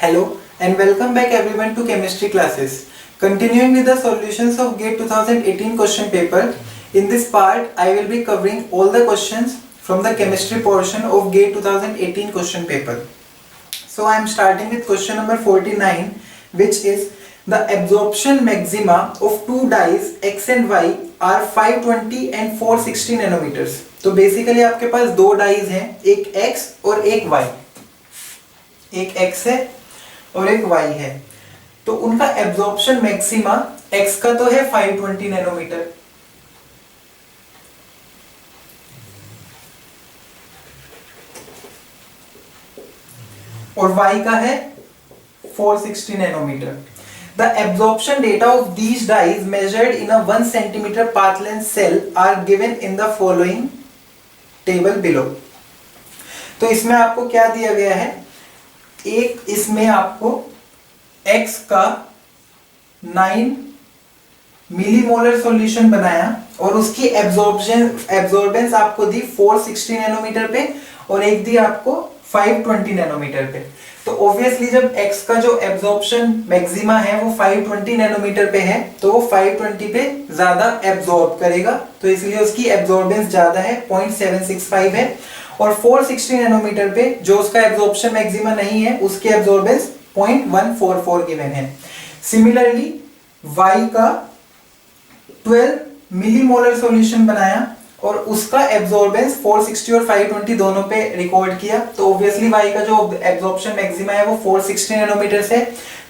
Hello and welcome back everyone to chemistry classes. Continuing with the solutions of GATE 2018 question paper. In this part, I will be covering all the questions from the chemistry portion of GATE 2018 question paper. So I am starting with question number 49, which is the absorption maxima of two dyes X and Y are 520 and 460 nanometers. तो basically आपके पास दो dies हैं, एक X और एक Y. एक X है और एक Y है. तो उनका एब्जॉर्प्शन मैक्सिमा X का तो है 520 नैनोमीटर और Y का है 460 nanometer. The absorption data of these dyes measured in a 1 centimeter path length cell are given in the following table below. तो इसमें आपको क्या दिया गया है? एक इसमें आपको X का 9 मिलीमोलर सॉल्यूशन बनाया और उसकी एब्जॉर्बेंस आपको दी 460 नैनोमीटर पे और एक दी आपको 520 नैनोमीटर पे. तो ऑब्वियसली जब X का जो एब्जॉर्प्शन मैक्सिमा है वो 520 नैनोमीटर पे है तो वो 520 पे ज्यादा एब्जॉर्ब करेगा, तो इसलिए उसकी एब्जॉर्बेंस ज्यादा है, 0.765 है. और 460 नैनोमीटर पे जो उसका एब्जॉर्प्शन मैक्सिमा नहीं है उसकी एब्जॉर्बेंस 0.144 गिवन है. सिमिलरली Y का 12 मिलीमोलर सॉल्यूशन बनाया और उसका एब्जॉर्बेंस 460 और 520 दोनों पे रिकॉर्ड किया. तो ऑब्वियसली Y का जो एब्जॉर्प्शन मैक्सिमा है वो 460 नैनोमीटर से,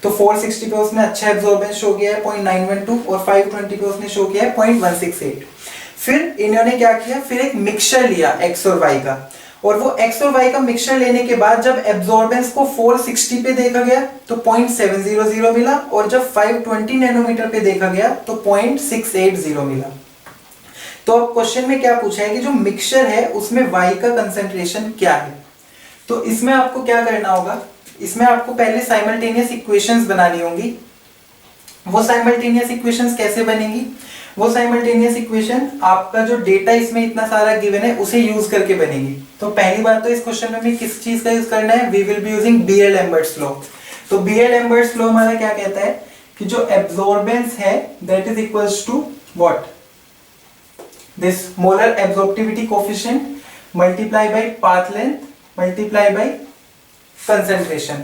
तो 460 पे उसने अच्छा एब्जॉर्बेंस शो किया है 0.912 और 520 पे उसने शो किया है 0.168. फिर इन्होंने क्या किया, फिर एक मिक्सचर लिया X और Y का, और वो X और Y का मिक्सचर लेने के बाद जब एब्जॉर्बेंस को 460 पे देखा गया तो 0.700 मिला और जब 520 नैनोमीटर पे देखा गया तो 0.680 मिला. तो अब क्वेश्चन में क्या पूछा है कि जो मिक्सचर है उसमें Y का कंसंट्रेशन क्या है. तो इसमें आपको क्या करना होगा, इसमें आपको पहले साइमल्टेनियस इक्वेशंस बनानी होंगी. वो साइमल्टेनियस इक्वेशंस कैसे बनेंगी, वो साइमल्टेनियस इक्वेशन आपका जो डेटा इसमें इतना सारा गिवन है उसे यूज करके बनेगी. तो पहली बात तो इस क्वेश्चन में भी किस चीज का यूज करना है, we will be using Beer Lambert's law. तो बीयर-लैम्बर्ट्स लॉ हमारा क्या कहता है कि जो एब्जॉर्बेंस है that is equals to what, this molar absorptivity coefficient multiply by path length multiply by concentration.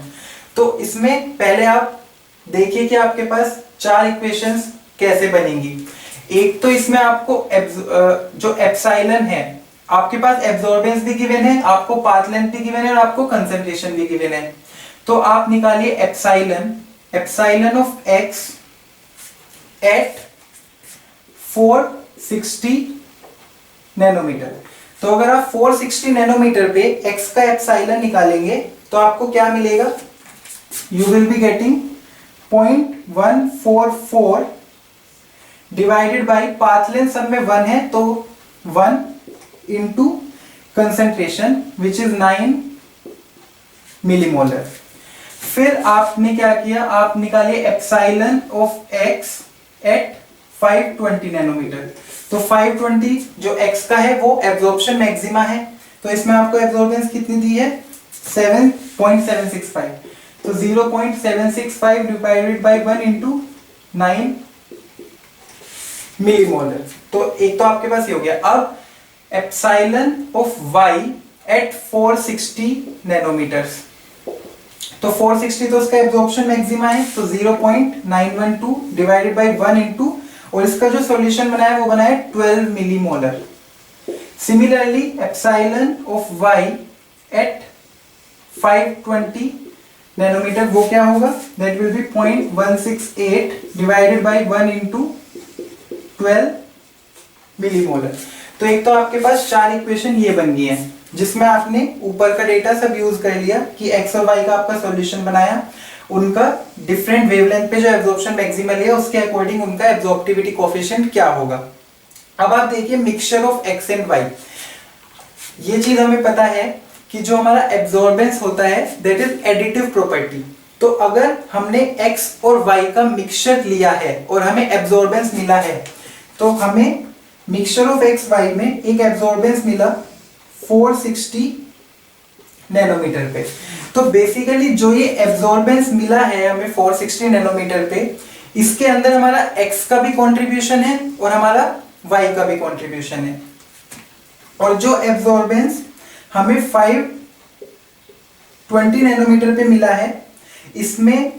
तो इसमें पहले आप देखिए कि आपके पास चार इक्वेशंस कैसे बनेंगी. एक तो इसमें आपको जो एप्सिलॉन है, आपके पास एब्जॉर्बेंस भी गिवन है, आपको पाथ लेंथ भी गिवन है और आपको कंसंट्रेशन भी गिवन है. तो आप निकालिए epsilon of x at 460 nanometre. तो अगर आप 460 नैनोमीटर पे x का एप्सिलॉन निकालेंगे तो आपको क्या मिलेगा, you will be getting 0.144 divided by path length सब में 1 है तो 1 into concentration which is 9 millimolar. फिर आपने क्या किया, आप निकालिए epsilon of x at 520 nanometre. तो 520 जो x का है वो एब्जॉर्प्शन मैक्सिमा है, तो इसमें आपको एब्जॉर्बेंस कितनी दी है 7.765. तो 0.765 डिवाइडेड बाय 1 इंटू 9 मिलीमोलर. तो एक तो आपके पास ये हो गया. अब epsilon of y at 460 nanometres, तो 460 तो उसका एब्जॉर्प्शन मैक्सिमा है, तो 0.912 डिवाइडेड बाय 1 इंटू, और इसका जो सॉल्यूशन बनाया वो बनाया 12 millimolar. Similarly epsilon of y at 520 nanometre वो क्या होगा, that will be 0.168 divided by 1 into 12 millimolar. तो एक तो आपके पास चार इक्वेशन ये बन गई है जिसमें आपने ऊपर का डेटा सब यूज कर लिया कि x और y का आपका सॉल्यूशन बनाया, उनका डिफरेंट वेवलेंथ पे जो एब्जॉर्प्शन मैक्सिमा लिया उसके अकॉर्डिंग उनका एब्जॉर्प्टिविटी कोएफिशिएंट क्या होगा. अब आप देखिए mixture of x and y, ये चीज हमें पता है कि जो हमारा एब्जॉर्बेंस होता है दैट इज एडिटिव प्रॉपर्टी. तो अगर हमने x और y का मिक्सचर लिया है और हमें एब्जॉर्बेंस मिला है तो हमें मिक्सचर ऑफ x y में एक एब्जॉर्बेंस मिला 460 नैनोमीटर पे। तो बेसिकली जो ये एब्जॉर्बेंस मिला है हमें 460 नैनोमीटर पे, इसके अंदर हमारा x का भी कंट्रीब्यूशन है और हमारा y का भी कंट्रीब्यूशन है। और जो एब्जॉर्बेंस हमें 520 नैनोमीटर पे मिला है, इसमें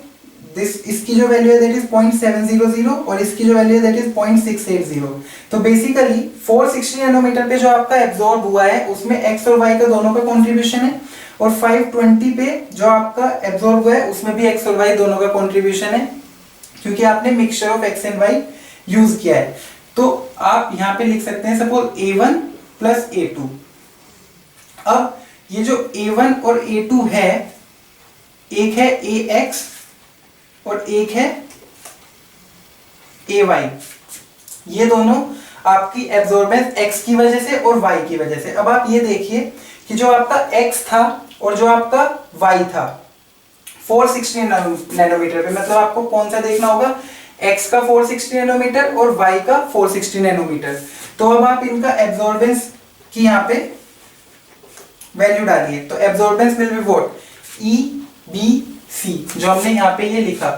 इसकी जो वैल्यू है दैट इज 0.700 और इसकी जो वैल्यू है दैट इज 0.680। तो बेसिकली 460 नैनोमीटर पे जो आपका एब्जॉर्ब हुआ है उसमें x और y का दोनों का कंट्रीब्यूशन है, और 520 पे जो आपका एब्जॉर्ब हुआ है उसमें भी x और y दोनों का कंट्रीब्यूशन है, क्योंकि आपने mixture of x and y use किया है। तो आप यहां पे लिख सकते हैं सपोज a1 प्लस a2। अब ये जो a1 और a2 है, एक है ax और एक है ay, ये दोनों आपकी एब्जॉर्बेंस x की वजह से और y की वजह से। अब आप ये देखिए कि जो आपका x था और जो आपका y था 460 नैनोमीटर पे, मतलब आपको कौन सा देखना होगा, x का 460 नैनोमीटर और y का 460 नैनोमीटर। तो अब आप इनका एब्जॉर्बेंस की यहाँ पे वैल्यू डालिए, तो absorbance will be what, EBC, जो हमने यहाँ पे ये लिखा।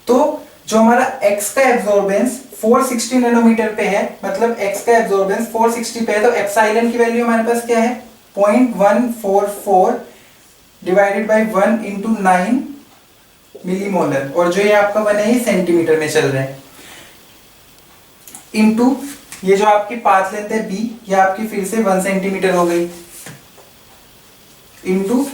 तो जो हमारा x का एब्जॉर्बेंस 460 नैनोमीटर पे है, मतलब x का एब्जॉर्बेंस 460 पे है, तो एप्सिलॉन की वैल्यू हमारे पास क्या है, 0.144 डिवाइडेड बाय 1 इंटू 9 मिलीमोलर, और जो ये आपका बना है ये सेंटीमीटर में चल रहा है, इंटू ये जो आपकी पाथ लेंथ है b, ये आपकी फिर से 1 सेंटीमीटर हो गई, इंटू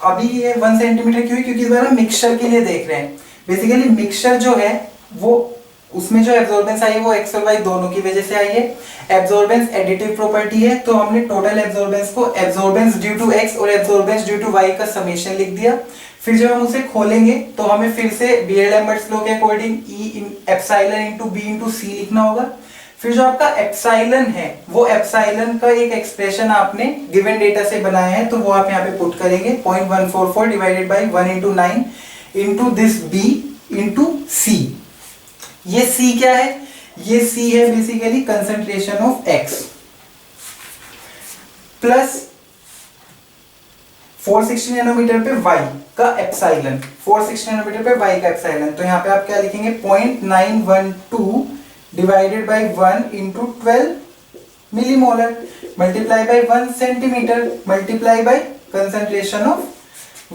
अभी ये 1 सेंटीमीटर क्यों है, क्योंकि इस बार हम मिक्सचर के लिए देख रहे हैं। बेसिकली मिक्सचर जो है वो उसमें जो एब्जॉर्बेंस आई है वो x और y दोनों की वजह से आई है। एब्जॉर्बेंस एडिटिव प्रॉपर्टी है, तो हमने टोटल एब्जॉर्बेंस को एब्जॉर्बेंस ड्यू टू x और एब्जॉर्बेंस ड्यू टू y का समेशन लिख दिया। फिर जब हम उसे खोलेंगे तो हमें फिर से बीयर-लैम्बर्ट्स लॉ के according E epsilon into b into c लिखना होगा। फिर जो आपका एप्सिलॉन है वो एप्सिलॉन का एक एक्सप्रेशन आपने गिवन डेटा से बनाया है, तो वो आप यहाँ पे पुट करेंगे 0.144 divided by 1 into 9 into this b into c। ये c क्या है, ये c है basically concentration of x, plus 460 nanometre पे y का एप्सिलॉन, 460 नैनोमीटर पे y का एप्सिलॉन। तो यहाँ पे आप क्या लिखेंगे, 0.912 divided by 1 into 12 millimolar multiply by 1 centimetre multiply by concentration of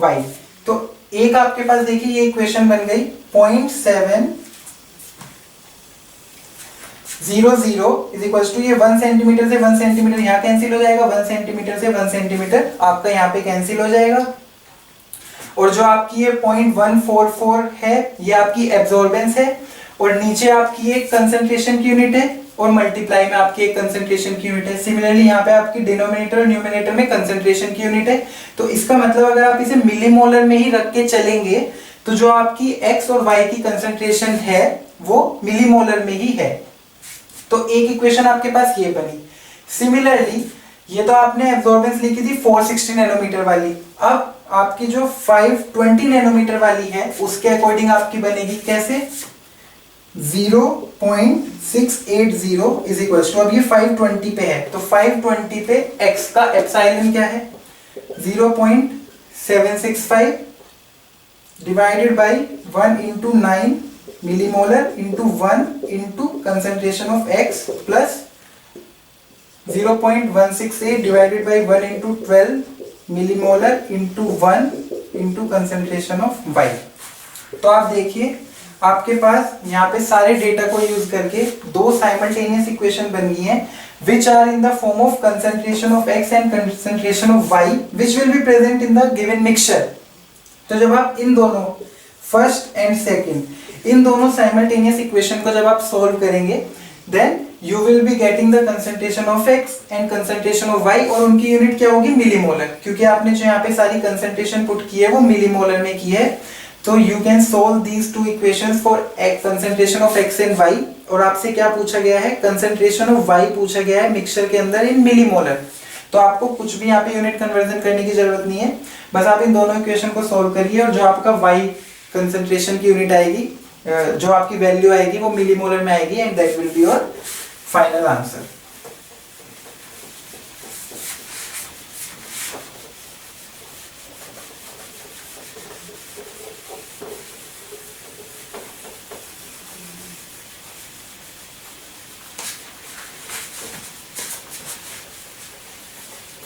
y। तो एक आपके पास देखिए ये इक्वेशन बन गई 0.700 इज इक्वल टू, ये 1 सेंटीमीटर से 1 सेंटीमीटर यहाँ कैंसिल हो जाएगा, 1 सेंटीमीटर से 1 सेंटीमीटर आपका यहाँ पे कैंसिल हो जाएगा, और जो आपकी ये 0.144 है ये आपकी एब्जॉर्बेंस है, और नीचे आपकी एक कंसंट्रेशन की यूनिट है और मल्टीप्लाई में आपकी एक कंसंट्रेशन की यूनिट है। सिमिलरली यहाँ पे आपकी डिनोमिनेटर और न्यूमरेटर में कंसंट्रेशन की यूनिट है। तो इसका मतलब अगर आप इसे मिलीमोलर में ही रख के चलेंगे तो जो आपकी x और y की कंसंट्रेशन है वो मिलीमोलर में ही है। तो एक इक्वेशन आपके पास ये बनी। सिमिलरली ये तो आपने एब्जॉर्बेंस लिखी थी 460 नैनोमीटर वाली, अब आपकी जो 520 नैनोमीटर वाली है उसके अकॉर्डिंग आपकी बनेगी कैसे, 0.680 इज इक्वल टू, अब ये 520 पे है तो 520 पे x का एप्सिलॉन क्या है 0.765 divided by 1 into 9 millimolar into 1 into concentration of x plus 0.168 divided by 1 into 12 millimolar into 1 into concentration of y। तो आप देखिए आपके पास यहाँ पे सारे डेटा को यूज करके दो साइमल्टेनियस इक्वेशन बन गई हैं which are in the form of concentration of x and concentration of y which will be present in the given mixture। तो जब आप इन दोनों फर्स्ट एंड सेकंड इन दोनों साइमल्टेनियस इक्वेशन को जब आप सॉल्व करेंगे then you will be getting the concentration of x and concentration of y, और उनकी यूनिट क्या होगी, मिलीमोलर, क्योंकि आपने जो यहाँ पे सारी कंसंट्रेशन पुट की है वो मिलीमोलर में की है। तो you can solve these two equations for concentration of x and y, और आपसे क्या पूछा गया है, concentration of y पूछा गया है मिक्सचर के अंदर इन मिलीमोलर। तो आपको कुछ भी यहाँ पे यूनिट कन्वर्जन करने की जरूरत नहीं है, बस आप इन दोनों इक्वेशन को सॉल्व करिए और जो आपका y कंसंट्रेशन की यूनिट आएगी, जो आपकी वैल्यू आएगी वो मिलीमोलर में आएगी, and that will be your final answer.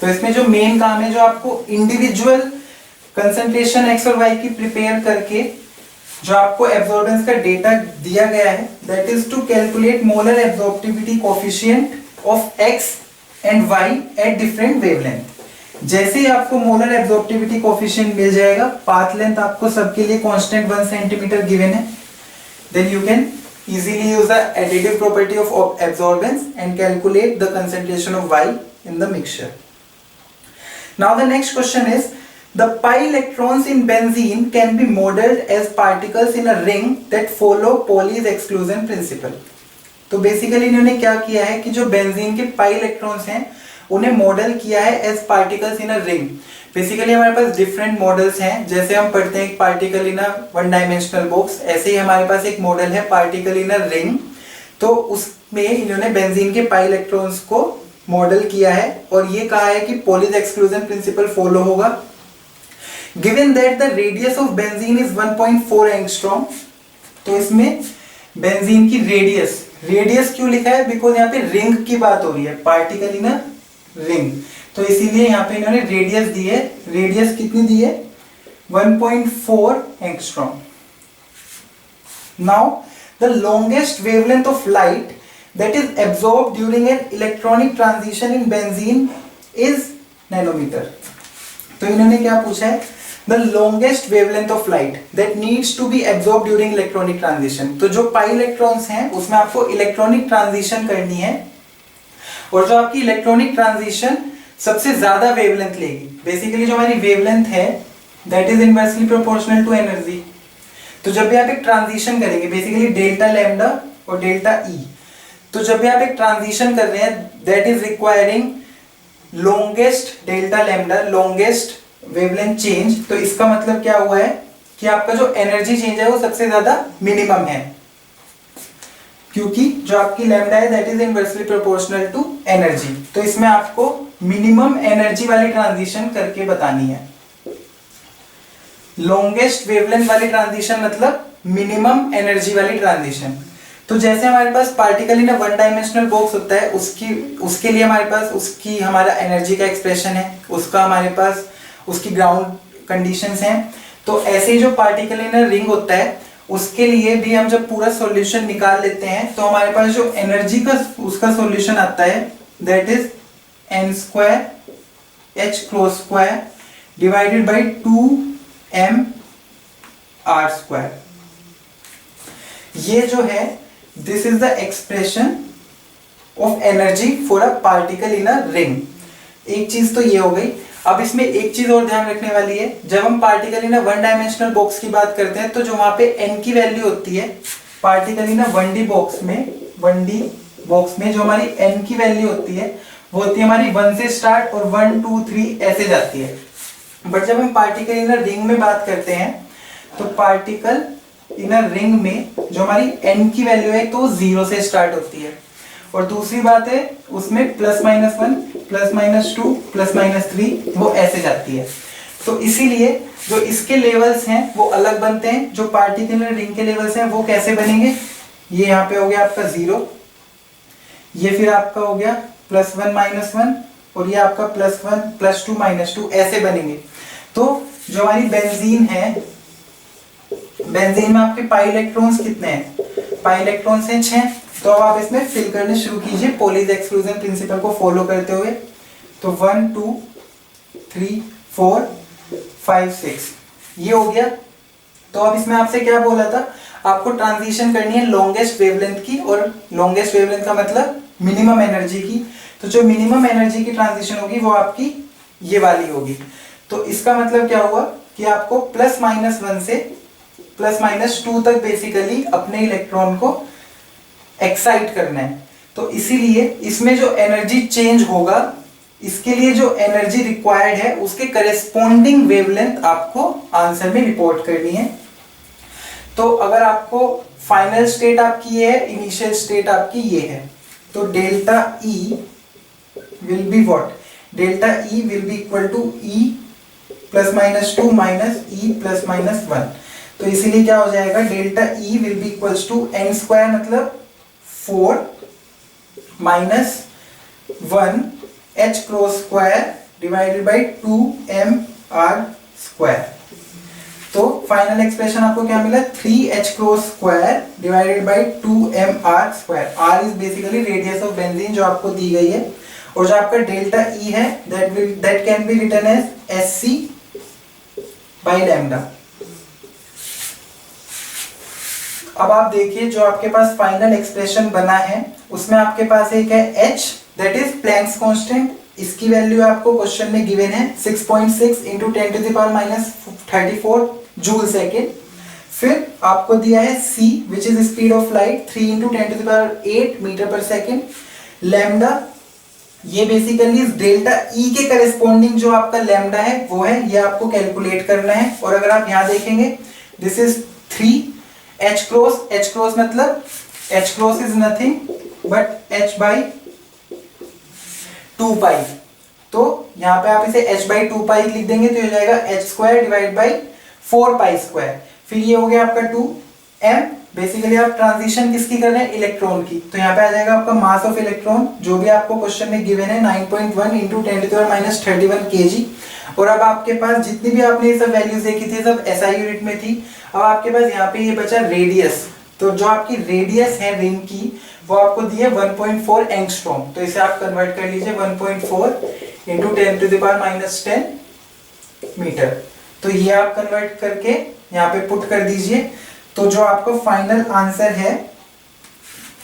तो इसमें जो मेन काम है, जो आपको इंडिविजुअल कंसंट्रेशन एक्स और वाई की प्रिपेयर करके जो आपको एब्जॉर्बेंस का डेटा दिया गया है, that is to calculate molar absorptivity coefficient of X and Y at different wavelength. जैसे ही आपको मोलर एब्जॉर्प्टिविटी कोफिशिएंट मिल जाएगा, पाथ लेंथ आपको सबके लिए कांस्टेंट 1 सेंटीमीटर गिवन है, then you can easily use the additive property of absorbance and calculate the concentration of Y in the mixture. Now the next question is, the pi electrons in benzene can be modeled as particles in a ring that follow Pauli's exclusion principle. तो basically इन्होंने क्या किया है कि जो benzene के pi electrons हैं उन्हें मॉडल किया है as particles in a ring. Basically हमारे पास डिफरेंट मॉडल्स हैं, जैसे हम पढ़ते हैं एक particle in a one dimensional box, ऐसे ही हमारे पास एक मॉडल है पार्टिकल इन अ रिंग। तो उसमें इन्होंने बेंजीन के पाई इलेक्ट्रॉन्स को मॉडल किया है और ये कहा है कि पॉलीज एक्सक्लूजन प्रिंसिपल फॉलो होगा। Given that the radius of benzene is 1.4 angstrom, तो इसमें बेंजीन की रेडियस क्यों लिखा है? बिकॉज यहाँ पे रिंग की बात हो रही है, पार्टिकल इन अ रिंग, तो इसीलिए यहाँ पे इन्होंने रेडियस दी है। रेडियस कितनी दी है? 1.4 angstrom. Now the longest wavelength of light that is absorbed during an electronic transition in benzene is nanometer. तो इन्होंने क्या पूछा है? The longest wavelength of light that needs to be absorbed during electronic transition. तो जो pi electrons हैं उसमें आपको इलेक्ट्रॉनिक ट्रांजिशन करनी है, और जो आपकी इलेक्ट्रॉनिक ट्रांजिशन सबसे ज्यादा वेवलेंथ लेगी, बेसिकली जो हमारी वेवलेंथ है that is inversely proportional to energy. तो जब भी आप एक ट्रांजिशन करेंगे, बेसिकली डेल्टा लैम्डा और डेल्टा ई, तो जब भी आप एक ट्रांजिशन कर रहे हैं that is requiring longest delta lambda, longest wavelength change. तो इसका मतलब क्या हुआ है कि आपका जो एनर्जी चेंज है वो सबसे ज्यादा मिनिमम है, क्योंकि जो आपकी लैम्डा है that is inversely proportional to energy. तो इसमें आपको मिनिमम एनर्जी वाली ट्रांजिशन करके बतानी है। लॉन्गेस्ट वेवलेंथ वाली ट्रांजिशन मतलब मिनिमम एनर्जी वाली ट्रांजिशन। तो जैसे हमारे पास particle in one dimensional box होता है, उसके लिए हमारे पास उसकी हमारा एनर्जी का एक्सप्रेशन है, उसका हमारे पास उसकी ग्राउंड कंडीशंस हैं। तो ऐसे ही जो पार्टिकल इन रिंग होता है उसके लिए भी हम जब पूरा सॉल्यूशन निकाल लेते हैं तो हमारे पास जो एनर्जी का उसका सॉल्यूशन आता है that is n square h cross square divided by 2m r square. ये जो है this is the expression of energy for a particle in a ring. एक चीज तो ये हो गई। अब इसमें एक चीज और ध्यान रखने वाली है, जब हम particle in a one dimensional box की बात करते हैं तो जो वहां पे n की वैल्यू होती है particle in a 1D box में जो हमारी n की वैल्यू होती है वो होती है हमारी 1 से स्टार्ट और 1 2 3 ऐसे जाती है। बट जब हम पार्टिकल इन अ रिंग में बात करते हैं तो पार्टिकल इन अ रिंग में जो हमारी n की वैल्यू है तो 0 से स्टार्ट होती है, और दूसरी बात है उसमें +-1 +-2 +-3 वो ऐसे जाती है। तो इसीलिए जो इसके लेवल्स हैं वो अलग बनते हैं। जो पार्टिकुलर रिंग के लेवल्स हैं वो कैसे बनेंगे? ये यहाँ पे हो गया आपका 0, ये फिर आपका हो गया +1 -1 और ये आपका +1 +2 -2 ऐसे बनेंगे। तो जो हमारी बेंजीन है, बेंजीन में आपके पाई इलेक्ट्रॉन्स कितने हैं? पाई इलेक्ट्रॉन्स हैं 6। तो अब आप इसमें फिल करने शुरू कीजिए पॉलीज एक्सक्लूजन प्रिंसिपल को फॉलो करते हुए। तो 1 2 3 4 5 6 ये हो गया। तो अब इसमें आपसे क्या बोला था? आपको ट्रांजिशन करनी है लॉन्गेस्ट वेवलेंथ की, और लॉन्गेस्ट वेवलेंथ का मतलब मिनिमम एनर्जी की। तो जो मिनिमम एनर्जी की ट्रांजिशन होगी वो आपकी ये वाली होगी। तो इसका मतलब क्या हुआ कि आपको +-1 से +-2 तक बेसिकली अपने इलेक्ट्रॉन को एक्साइट करना है। तो इसीलिए इसमें जो एनर्जी चेंज होगा, इसके लिए जो एनर्जी रिक्वायर्ड है उसके करेस्पॉन्डिंग वेवलेंथ आपको आंसर में रिपोर्ट करनी है। तो अगर आपको फाइनल स्टेट आपकी ये है, इनिशियल स्टेट आपकी ये है, तो delta E will be what? Delta E will be equal to E +-2 E +-1। तो इसीलिए क्या हो जाएगा? Delta E will be equals to n square मतलब 4 -1 h cross square divided by 2mr²। तो फाइनल एक्सप्रेशन आपको क्या मिला, 3h² divided by 2mr²। r is basically radius of benzene जो आपको दी गई है, और जो आपका डेल्टा E है that can be written as SC by lambda. अब आप देखिए जो आपके पास फाइनल एक्सप्रेशन बना है उसमें आपके पास एक है h that is Planck's constant, इसकी वैल्यू आपको क्वेश्चन में गिवन है 6.6 इंटू 10⁻⁻34 जूल सेकेंड। फिर आपको दिया है c which is speed of light 3 into 10⁸ metre per second. Lambda ये बेसिकली डेल्टा E के करस्पॉन्डिंग जो आपका लैम्डा है वो है, ये आपको कैलकुलेट करना है। और अगर आप यहां देखेंगे दिस इज 3 h क्रॉस मतलब h cross is nothing but h by 2 पाई। तो यहां पे आप इसे h बाई 2 पाई लिख देंगे तो हो जाएगा h² divide by 4 pi square. फिर ये हो गया आपका 2m, बेसिकली आप ट्रांजिशन किसकी कर रहे हैं, इलेक्ट्रॉन की। तो यहाँ पे आ जाएगा आपका मास ऑफ इलेक्ट्रॉन जो भी आपको क्वेश्चन में गिवन है 9.1 इंटू 10⁻31 kg। और अब आपके पास जितनी भी आपने ये सब वैल्यूज देखी थी सब SI यूनिट में थी। अब आपके पास यहाँ पे ये बचा रेडियस, तो जो आपकी रेडियस है रिंग की वो आपको दी है 1.4 एंगस्ट्रॉम। तो इसे आप कन्वर्ट कर लीजिए 1.4 इंटू 10⁻10 मीटर। तो ये आप कन्वर्ट करके यहाँ पे पुट कर दीजिए। तो जो आपको फाइनल आंसर है,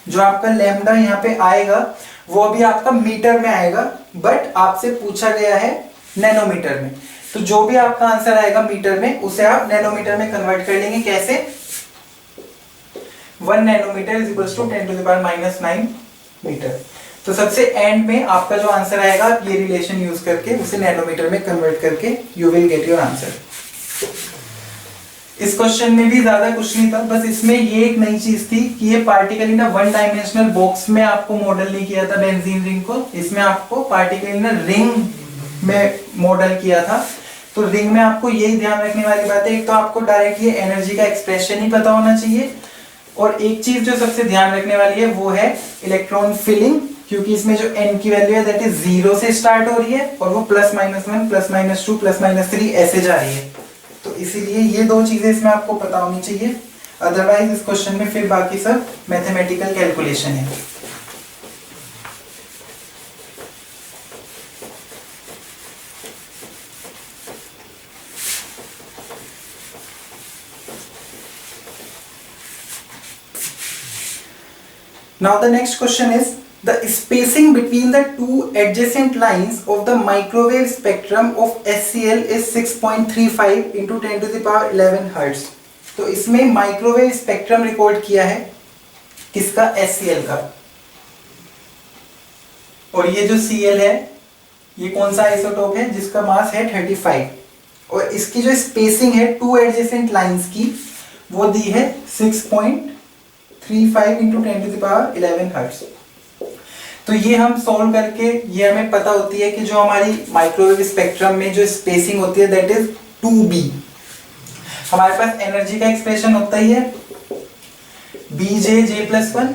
जो आपका लैम्डा यहाँ पे आएगा वो अभी आपका मीटर में आएगा, बट आपसे पूछा गया है नैनोमीटर में। तो जो भी आपका आंसर आएगा मीटर में उसे आप नैनोमीटर में कन्वर्ट कर लेंगे। कैसे, 1 nanometre is equals to 10⁻⁹ metre. तो सबसे एंड में आपका जो आंसर आएगा आप ये रिलेशन यूज करके उसे नैनोमीटर में कन्वर्ट करके you will get your answer. इस क्वेश्चन में भी ज्यादा कुछ नहीं था, बस इसमें ये एक नई चीज थी कि ये पार्टिकली ना 1 डायमेंशनल बॉक्स में आपको मॉडल नहीं किया था बेंजीन रिंग को, इसमें आपको पार्टिकली ना रिंग में मॉडल किया था। तो रिंग में आपको यही ध्यान रखने वाली बात है, एक तो आपको डायरेक्ट ये एनर्जी का एक्सप्रेशन ही पता होना चाहिए, और एक चीज जो सबसे ध्यान रखने वाली है वो है इलेक्ट्रॉन फिलिंग, क्योंकि इसमें जो n की वैल्यू है दैट इज 0 से स्टार्ट हो रही है और वो +-1 +-2 +-3 ऐसे जा रही है। तो इसीलिए ये दो चीजें इसमें आपको पता होनी चाहिए, अदरवाइज इस क्वेश्चन में फिर बाकी सब मैथमेटिकल कैलकुलेशन है। Now the next question is the spacing between the two adjacent lines of the microwave spectrum of SCl is 6.35 into 10⁻11 Hz। तो इसमें माइक्रोवेव स्पेक्ट्रम रिकॉर्ड किया है किसका, SCl का। और ये जो Cl है ये कौन सा आइसोटोप है जिसका मास है 35, और इसकी जो स्पेसिंग है टू एडजेसेंट लाइंस की वो दी है 6.35 इंटू 10⁻11 हर्ट्ज। तो ये हम सॉल्व करके ये हमें पता होती है कि जो हमारी माइक्रोवेव स्पेक्ट्रम में जो स्पेसिंग होती है दैट इज 2b। हमारे पास एनर्जी का एक्सप्रेशन होता ही है bj+1,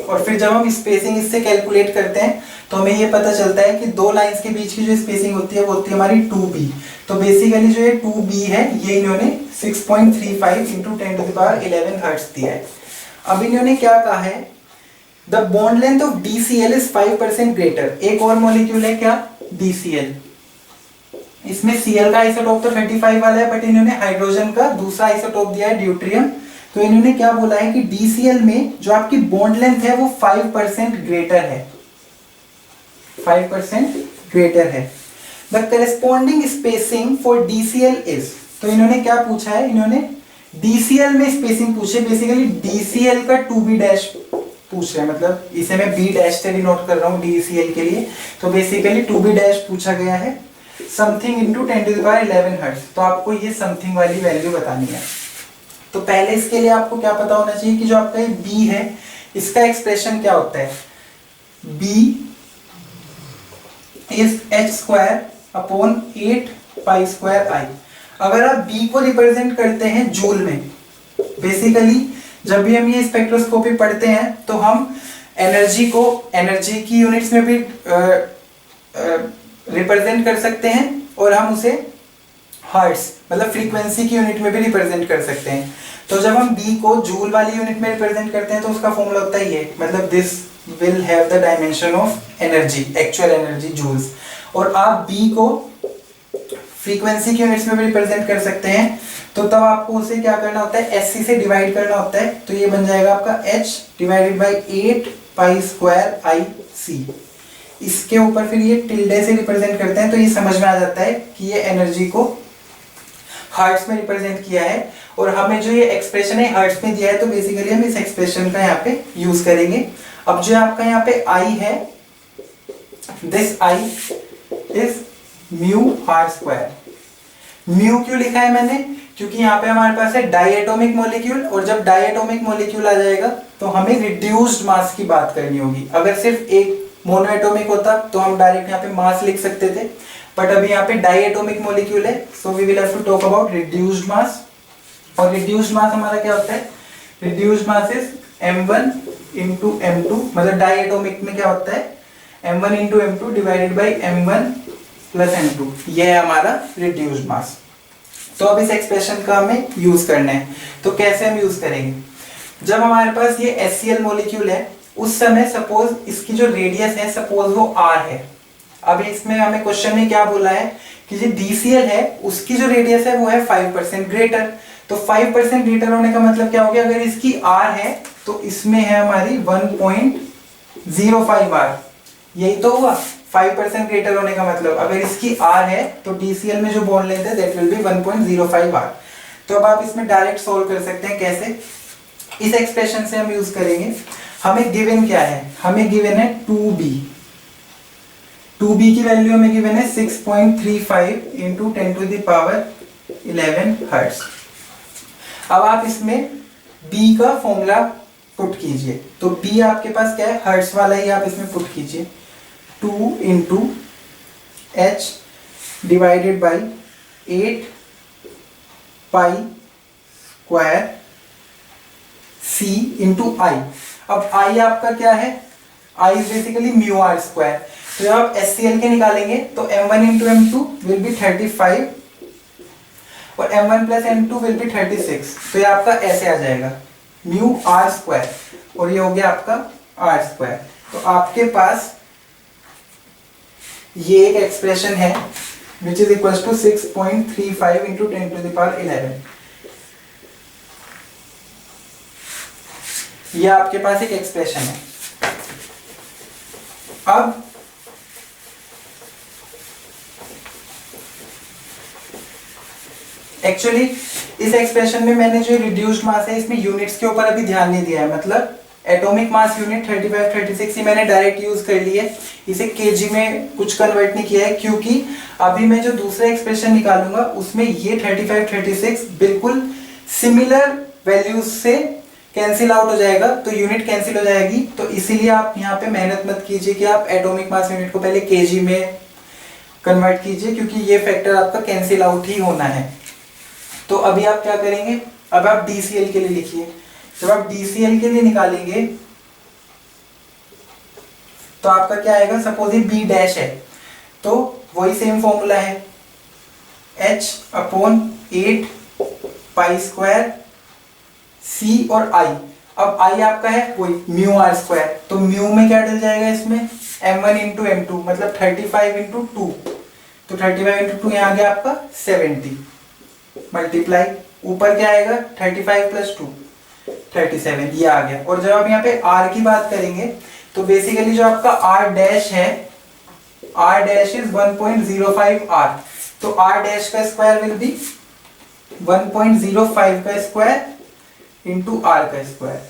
और फिर जब हम स्पेसिंग इससे कैलकुलेट करते हैं तो हमें ये पता चलता है कि दो लाइंस के बीच की जो स्पेसिंग होती है वो होती है हमारी 2b। तो बेसिकली जो ये 2b है ये इन्होंने 6.35 इंटू 10⁻11 हर्ट्ज दिया है। अब इन्होंने क्या कहा है, the bond length of DCl is 5% greater. एक और मॉलिक्यूल है क्या, DCl। इसमें Cl का आइसोटोप तो 35 वाला है, बट इन्होंने हाइड्रोजन का दूसरा आइसोटोप दिया है ड्यूट्रियम। तो इन्होंने क्या बोला है कि DCl में जो आपकी बॉन्ड लेंथ है वो 5% ग्रेटर है, 5% ग्रेटर है। The corresponding spacing for DCl is, तो इन्होंने क्या पूछा है, इन्होंने DCl में स्पेसिंग पूछे, बेसिकली DCl का 2b डैश पूछ रहे हैं, मतलब इसे मैं b डैश से डिनोट कर रहा हूँ DCl के लिए। तो बेसिकली 2b डैश पूछा गया है समथिंग इंटू 10⁻11 हर्ट्ज। तो आपको ये समथिंग वाली वैल्यू बतानी है। तो पहले इसके लिए आपको क्या पता होना चाहिए कि जो आपका ये b है इसका एक्सप्रेशन क्या होता है, b इज h² / 8π²i। अगर आप b को रिप्रेजेंट करते हैं जूल में, बेसिकली जब भी हम ये स्पेक्ट्रोस्कोपी पढ़ते हैं तो हम एनर्जी को एनर्जी की यूनिट्स में भी रिप्रेजेंट कर सकते हैं और हम उसे हर्ट्ज मतलब फ्रीक्वेंसी की यूनिट में भी रिप्रेजेंट कर सकते हैं। तो जब हम b को जूल वाली यूनिट में रिप्रेजेंट करते हैं तो उसका फॉर्मूला होता है ये, मतलब this will have the dimension of energy, actual energy joules. और आप b को फ्रीक्वेंसी की यूनिट्स में भी रिप्रेजेंट कर सकते हैं, तो तब आपको उसे क्या करना होता है, SC से डिवाइड करना होता है। तो ये बन जाएगा आपका h divided by 8 pi square IC। इसके ऊपर फिर ये टिल्डे से रिप्रेजेंट करते हैं, तो ये समझ में आ जाता है कि ये एनर्जी को हर्ट्ज में रिप्रेजेंट किया है। और हमें जो ये एक्सप्रेशन है हर्ट्ज में दिया है, तो बेसिकली हम इस एक्सप्रेशन का यहाँ पे यूज करेंगे। अब जो आपका यहाँ पे I है, this I is mu R square. Mu क्यों लिखा है मैंने, क्योंकि यहाँ पे हमारे पास है डायएटॉमिक मॉलिक्यूल, और जब डायएटॉमिक मॉलिक्यूल आ जाएगा तो हमें रिड्यूस्ड मास की बात करनी होगी। अगर सिर्फ एक मोनोएटॉमिक होता तो हम डायरेक्ट यहाँ पे मास लिख सकते थे, बट अभी यहाँ पे डायएटॉमिक मॉलिक्यूल है, so we will have to talk about reduced mass. और रिड्यूस्ड मास हमारा क्या होता है, reduced mass is m1 into m2, मतलब डायएटॉमिक में क्या होता है m1 into m2 divided by m1 plus m2, ये है हमारा रिड्यूस्ड मास। तो अब इस एक्सप्रेशन का हमें यूज करना है, तो कैसे हम यूज करेंगे, जब हमारे पास ये HCl मॉलिक्यूल है उस समय सपोज इसकी जो रेडियस है सपोज वो r है। अब इसमें हमें क्वेश्चन में क्या बोला है कि जो DCl है उसकी जो रेडियस है वो है 5% ग्रेटर। तो 5% ग्रेटर होने का मतलब क्या हो गया, अगर इसकी r है तो इसमें है हमारी 1.05 r, यही तो हुआ 5% ग्रेटर होने का मतलब। अगर इसकी r है तो DCl में जो बॉन्ड लेंथ है दैट विल बी 1.05 r। तो अब आप इसमें डायरेक्ट सोल्व कर सकते हैं, कैसे, इस एक्सप्रेशन से हम यूज करेंगे। हमें गिवन क्या है, हमें गिवन है 2b, 2b की वैल्यू हमें गिवन है 6.35 into 10 to the power 11 hertz. अब आप इसमें b का फॉर्मूला पुट कीजिए, तो b आपके पास क्या है, हर्ट्ज वाला ही आप इसमें पुट कीजिए, 2 into h divided by 8 pi square c into i। अब i आपका क्या है, i is basically mu R square. तो जब आप HCl के निकालेंगे तो m1 into m2 will be 35 और m1 plus m2 will be 36। तो ये आपका ऐसे आ जाएगा म्यू आर स्क्वायर, और ये हो गया आपका आर स्क्वायर। तो आपके पास ये एक एक्सप्रेशन है which is equal to 6.35 into 10 to the power 11। ये आपके पास एक एक्सप्रेशन है। अब एक्चुअली इस एक्सप्रेशन में मैंने जो रिड्यूस्ड मास है इसमें यूनिट्स के ऊपर अभी ध्यान नहीं दिया है, मतलब एटॉमिक मास यूनिट 35 36 ही मैंने डायरेक्ट यूज कर ली है, इसे केजी में कुछ कन्वर्ट नहीं किया है, क्योंकि अभी मैं जो दूसरा एक्सप्रेशन निकालूंगा उसमें ये 35 36 बिल्कुल सिमिलर वैल्यूज से कैंसिल आउट हो जाएगा, तो यूनिट कैंसिल हो जाएगी। तो इसीलिए आप यहाँ पे मेहनत मत कीजिए कि आप एटॉमिक मास यूनिट को पहले केजी में कन्वर्ट कीजिए, क्योंकि ये फैक्टर आपका कैंसिल आउट ही होना है। तो अभी आप क्या करेंगे, अब आप DCl के लिए लिखिए। जब आप DCl के लिए निकालेंगे तो आपका क्या आएगा, सपोज ये B डैश है तो वही सेम फॉर्मूला है h upon 8 pi square C और I। अब I आपका है वही म्यू आर स्क्वायर, तो म्यू में क्या डल जाएगा इसमें m1 इंटू m2 मतलब 35 इंटू 2, तो 35 इंटू 2 यहाँ आ गया आपका 70 मल्टीप्लाई ऊपर क्या आएगा 35 प्लस 2 37, ये आ गया। और जब आप यहाँ पे R की बात करेंगे तो बेसिकली जो आपका R डैश है, R डैश इज 1.05 R, तो R डैश का स्क्वायर विल बी 1.05 का स्क्वायर इंटू R का स्क्वायर।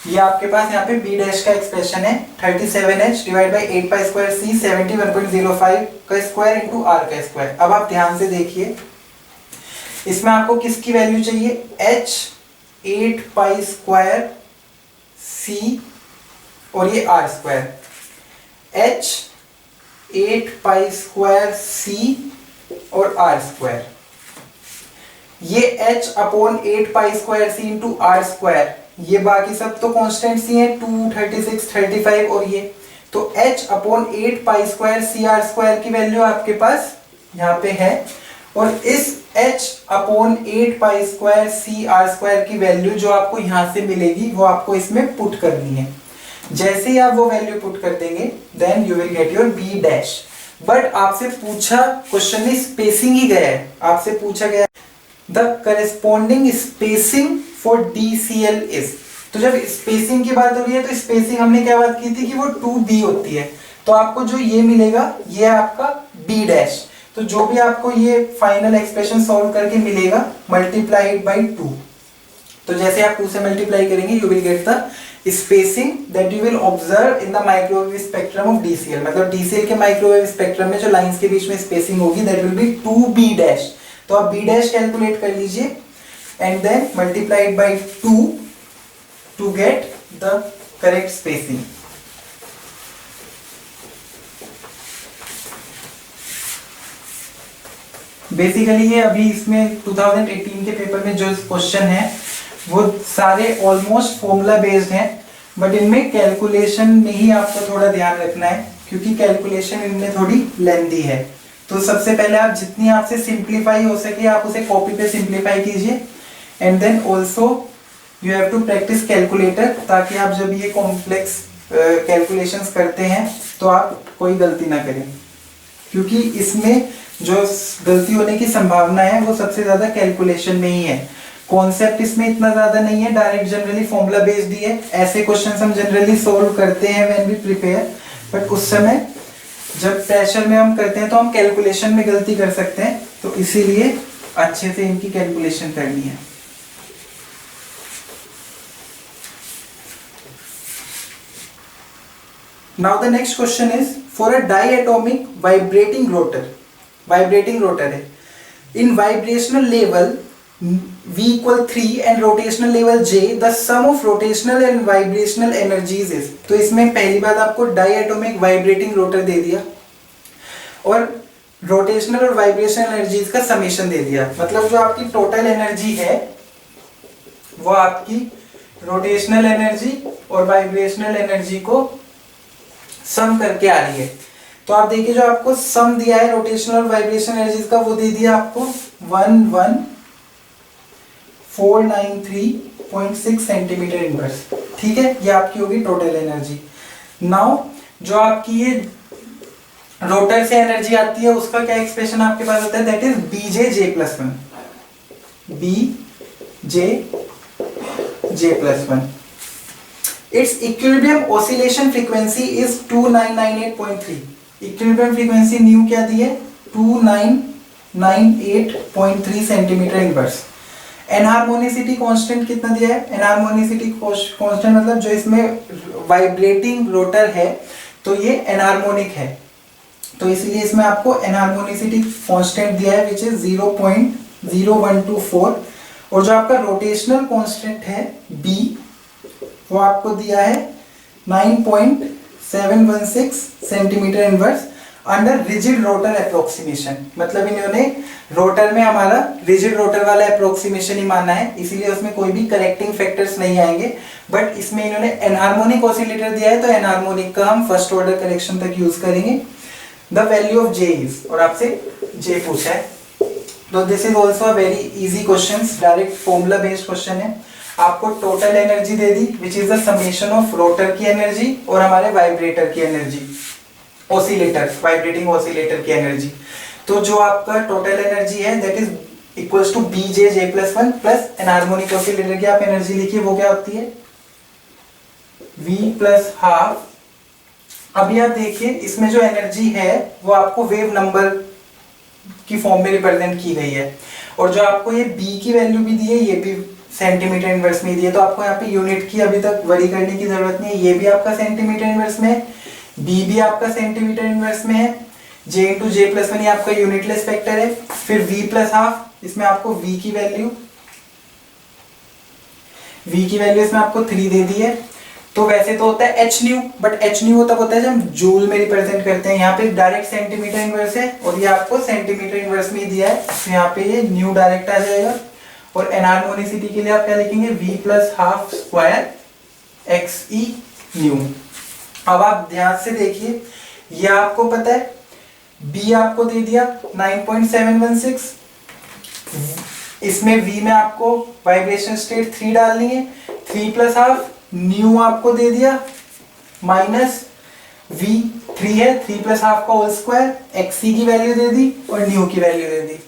ये आपके पास यहाँ पे B डैश का एक्सप्रेशन है 37h divide by 8 pi square C 71.05 का स्क्वायर इंटू R का स्क्वायर। अब आप ध्यान से देखिए इसमें आपको किसकी वैल्यू चाहिए, h 8 पाई स्क्वायर C और ये R square, h 8 pi square C और R स्क्वायर। ये h upon 8 pi square C into R square ये बाकी सब तो कॉन्स्टेंट्स ही हैं, 2, 36, 35 और ये, तो h upon 8 pi square C R square की वैल्यू आपके पास यहाँ पे है, और इस h upon 8 pi square C R square की वैल्यू जो आपको यहाँ से मिलेगी वो आपको इसमें पुट करनी है। जैसे ही आप वो वैल्यू पुट कर देंगे then you will get your B dash. But आपसे पूछा क्वेश्चन में स्पेसिंग ही गया है, आपसे पूछा गया the corresponding spacing for DCl is. तो जब स्पेसिंग की बात हो रही है तो स्पेसिंग हमने क्या बात की थी कि वो 2b होती है, तो आपको जो ये मिलेगा ये आपका b डैश। तो जो भी आपको ये फाइनल एक्सप्रेशन सॉल्व करके मिलेगा मल्टीप्लाइड बाई 2, तो जैसे आप 2 से मल्टीप्लाई करेंगे you will get the spacing that you will observe in the microwave spectrum of DCl। मतलब DCl के माइक्रोवेव स्पेक्ट्रम में जो लाइंस के बीच में स्पेसिंग होगी that will B 2b dash. तो आप b डैश कैलकुलेट कर लीजिए and then multiplied by 2 to get the correct spacing. Basically ये अभी इसमें 2018 के पेपर में जो क्वेश्चन है वो सारे ऑलमोस्ट फॉर्मूला बेस्ड हैं, बट इनमें कैलकुलेशन में ही आपको थोड़ा ध्यान रखना है क्योंकि कैलकुलेशन इनमें थोड़ी लेंथी है। तो सबसे पहले आप जितनी आपसे सिंप्लीफाई हो सके आप उसे कॉपी पे सिंप्लीफाई कीजिए and then also you have to practise calculator, ताकि आप जब ये कॉम्प्लेक्स कैलकुलेशंस करते हैं तो आप कोई गलती ना करें, क्योंकि इसमें जो गलती होने की संभावना है वो सबसे ज्यादा कैलकुलेशन में ही है। कॉन्सेप्ट इसमें इतना ज्यादा नहीं है, डायरेक्ट जनरली फॉर्मूला बेस्ड ही है। ऐसे क्वेश्चंस हम जनरली सोल्व करते हैं व्हेन वी प्रिपेयर, बट उस समय जब प्रेशर में हम करते हैं तो हम कैलकुलेशन में गलती कर सकते हैं, तो इसीलिए अच्छे से इनकी कैलकुलेशन करनी है। Now the next question is for a diatomic vibrating rotor है, in vibrational level V equal 3 and rotational level J, the sum of rotational and vibrational energies is। तो इसमें पहली बात आपको diatomic vibrating rotor दे दिया और रोटेशनल और vibrational energies का समेशन दे दिया। मतलब जो आपकी टोटल एनर्जी है वो आपकी रोटेशनल एनर्जी और वाइब्रेशनल एनर्जी को सम करके आ रही है। तो आप देखिए जो आपको सम दिया है रोटेशनल और वाइब्रेशनल एनर्जीज का वो दे दिया आपको 11493.6 सेंटीमीटर इनवर्स। ठीक है, ये आपकी होगी टोटल एनर्जी। नाउ जो आपकी ये रोटर से एनर्जी आती है उसका क्या एक्सप्रेशन आपके पास होता है, that is BJ+1। BJ+1 its equilibrium oscillation frequency is 2998.3। Equilibrium frequency new क्या दी है 2998.3 सेंटीमीटर इनवर्स। एनहार्मोनिसिटी कांस्टेंट कितना दिया है, एनहार्मोनिसिटी कांस्टेंट मतलब जो इसमें वाइब्रेटिंग रोटर है तो ये एनहार्मोनिक है, तो इसलिए इसमें आपको एनहार्मोनिसिटी कांस्टेंट दिया है विच इज 0.0124, और जो आपका रोटेशनल कांस्टेंट है B वो आपको दिया है 9.716 centimetre inverse under rigid rotor approximation. मतलब इन्होंने रोटर में हमारा रिजिड रोटर वाला अप्रोक्सीमेशन ही माना है, इसीलिए उसमें कोई भी करेक्टिंग फैक्टर्स नहीं आएंगे। बट इसमें इन्होंने एनहार्मोनिक ऑसिलेटर दिया है तो एनहार्मोनिक का हम फर्स्ट ऑर्डर करेक्शन तक यूज करेंगे। The value of J is, और आपसे J पूछा है, तो this is also a very easy question, direct formula based question है। आपको टोटल एनर्जी दे दी which is the summation of rotor की एनर्जी और हमारे वाइब्रेटर की एनर्जी, ऑसिलेटर वाइब्रेटिंग ऑसिलेटर की एनर्जी। तो जो आपका टोटल एनर्जी है that is equals to BJ+1 plus anharmonic oscillator की आप एनर्जी लिखिए वो क्या होती है V+12। अभी आप देखिए इसमें जो एनर्जी है वो आपको वेव नंबर की फॉर्म में रिप्रेजेंट की गई है, और जो आपको ये B की वैल्यू भी दी है ये भी सेंटीमीटर इनवर्स में दी है, तो आपको यहाँ पे यूनिट की अभी तक वरी करने की जरूरत नहीं है। ये भी आपका सेंटीमीटर इनवर्स में है, B भी आपका सेंटीमीटर इनवर्स में है, J+1 ये आपका यूनिटलेस फैक्टर है। फिर V+12 इसमें आपको V की वैल्यू इसमें आपको 3 दे दी है। तो वैसे तो होता है h new, but h new तब होता है जब जूल में रिप्रेजेंट करते हैं। यहाँ पे डायरेक्ट सेंटीमीटर इनवर्स है और ये आपको सेंटीमीटर इनवर्स में ही दिया है, तो यहाँ पे ये न्यू डायरेक्ट आ जाएगा और एनहार्मोनिसिटी के लिए आप क्या लिखेंगे, v plus half square XE new. अब आप ध्यान से देखिए, ये आपको पता है b आपको दे दिया 9.716, इसमें v में आपको वाइब्रेशन स्टेट 3 डालनी है, 3 प्लस हाफ, न्यू आपको दे दिया माइनस v 3 है, 3 प्लस हाफ का होल स्क्वायर, XC की वैल्यू दे दी और न्यू की वैल्यू दे दी।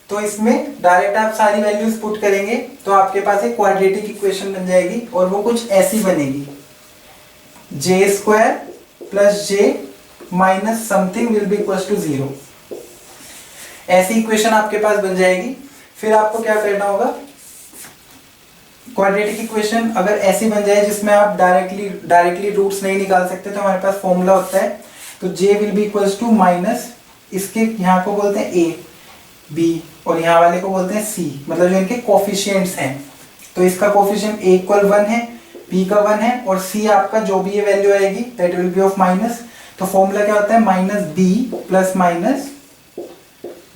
तो इसमें डायरेक्ट आप सारी वैल्यूज पुट करेंगे तो आपके पास एक क्वाड्रेटिक इक्वेशन बन जाएगी और वो कुछ ऐसी बनेगी, J square plus J minus something will be equal to 0। ऐसी इक्वेशन आपके पास बन जाएगी। फिर आपको क्या करना होगा, क्वाड्रेटिक इक्वेशन अगर ऐसी बन जाए जिसमें आप डायरेक्टली रूट्स नहीं निकाल सकते तो हमारे पास फॉर्मूला होता है, तो j will be equal to minus इसके, यहाँ को बोलते हैं a, b और यहाँ वाले को बोलते हैं c, मतलब जो इनके कोफिशिएंट्स हैं। तो इसका कोफिशिएंट a इक्वल 1 है, b का 1 है और c आपका जो भी ये वैल्यू आएगी that will be of minus. तो फॉर्मूला क्या होता है, minus b plus minus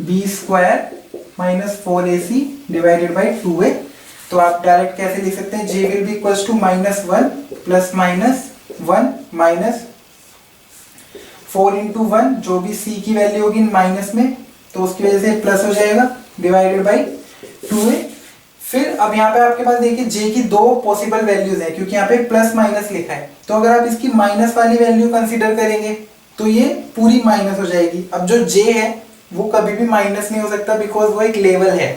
b square minus 4ac divided by 2a। तो आप डायरेक्ट कैसे लिख सकते हैं, j will be equal to minus 1 plus minus 1 minus 4 into 1, जो भी c की वैल्यू होगी माइनस में तो उसकी वजह से प्लस हो जाएगा डिवाइडेड बाई 2a। फिर अब यहाँ पे आपके पास देखिए j की दो पॉसिबल वैल्यूज है, क्योंकि यहाँ पे प्लस माइनस लिखा है, तो अगर आप इसकी माइनस वाली वैल्यू कंसीडर करेंगे तो ये पूरी माइनस हो जाएगी। अब जो j है वो कभी भी माइनस नहीं हो सकता बिकॉज वो एक लेवल है।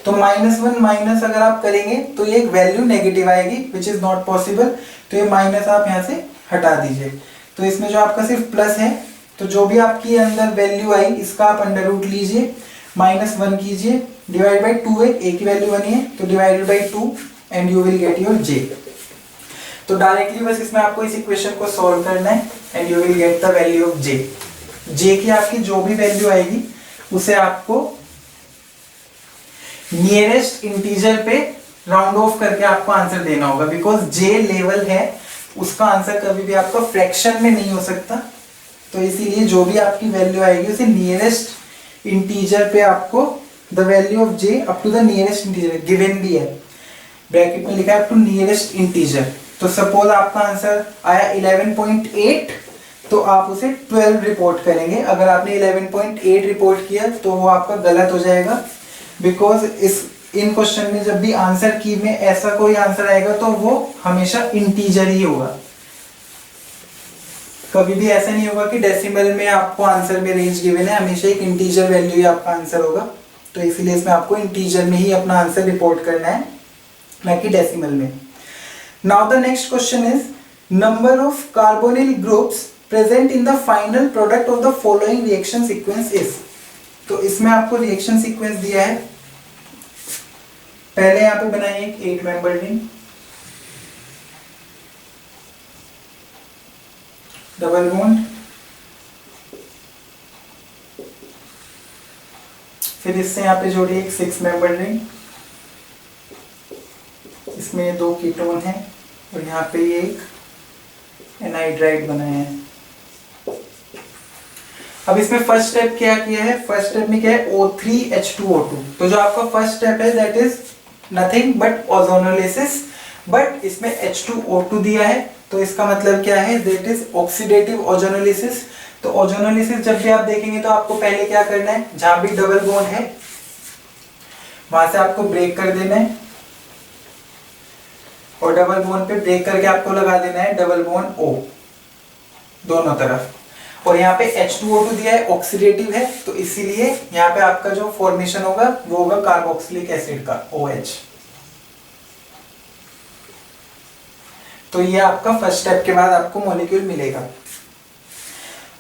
तो -1 माइनस अगर आप करेंगे तो ये एक वैल्यू नेगेटिव आएगी विच इज नॉट पॉसिबल, तो ये माइनस आप यहाँ से हटा दीजिए। तो इसमें जो आपका सिर्फ प्लस है, तो जो भी आपकी अंदर वैल्यू आई इसका आप अंडर रूट लीजिए, -1 कीजिए डिवाइड बाई 2 है, a की वैल्यू बनी है तो divided by 2 and you will get your j। तो डायरेक्टली बस इसमें आपको इस इक्वेशन को सॉल्व करना है and you will get the value of j। j की आपकी जो भी वैल्यू आएगी उसे आपको नियरेस्ट इंटीजर पे राउंड ऑफ करके आपको आंसर देना होगा, बिकॉज j लेवल है, उसका आंसर कभी भी आपका फ्रैक्शन में नहीं हो सकता। तो इसीलिए जो भी आपकी वैल्यू आएगी उसे नियरेस्ट इंटीजर पे आपको the value of j up to the nearest integer given भी है, ब्रैकेट में लिखा है अप टू नियरेस्ट इंटीजर। तो सपोज आपका आंसर आया 11.8 तो आप उसे 12 रिपोर्ट करेंगे। अगर आपने 11.8 रिपोर्ट किया तो वो आपका गलत हो जाएगा, बिकॉज इन क्वेश्चन में जब भी आंसर की में ऐसा कोई आंसर आएगा तो वो हमेशा इंटीजर ही होगा। कभी भी ऐसा नहीं होगा कि डेसिमल में आपको आंसर में रेंज गिवन है, हमेशा एक इंटीजर वैल्यू ही आपका आंसर होगा। तो इसीलिए इसमें आपको इंटीजर में ही अपना आंसर रिपोर्ट करना है, ना कि डेसिमल में। Now the next question is number of carbonyl groups present in the final product of the following reaction sequence is. तो इसमें आपको रिएक्शन सीक्वेंस दिया है, पहले यहाँ पे बनाइए एक 8 मेंबर रिंग, डबल बॉन्ड, फिर इससे यहाँ पे जोड़िए एक 6 मेंबर रिंग, इसमें 2 कीटोन है और यहाँ पे ये एक एनहाइड्राइड बनाया है। अब इसमें फर्स्ट स्टेप क्या किया है, फर्स्ट स्टेप में क्या है O3H2O2। तो जो आपका फर्स्ट स्टेप है that is nothing but ozonolysis, but इसमें H2O2 दिया है तो इसका मतलब क्या है, दैट इज ऑक्सीडेटिव ओजोनोलिसिस। तो ओजोनोलिसिस जब भी आप देखेंगे तो आपको पहले क्या करना है, जहां भी डबल बॉन्ड है वहां से आपको ब्रेक कर देना है और डबल बॉन्ड पे ब्रेक करके आपको लगा देना है डबल बॉन्ड O दोनों तरफ। और यहाँ पे H2O2 दिया है, ऑक्सीडेटिव है, तो इसीलिए यहाँ पे आपका जो फॉर्मेशन होगा वो होगा कार्बोक्सिलिक एसिड का OH। तो ये आपका फर्स्ट स्टेप के बाद आपको मॉलिक्यूल मिलेगा।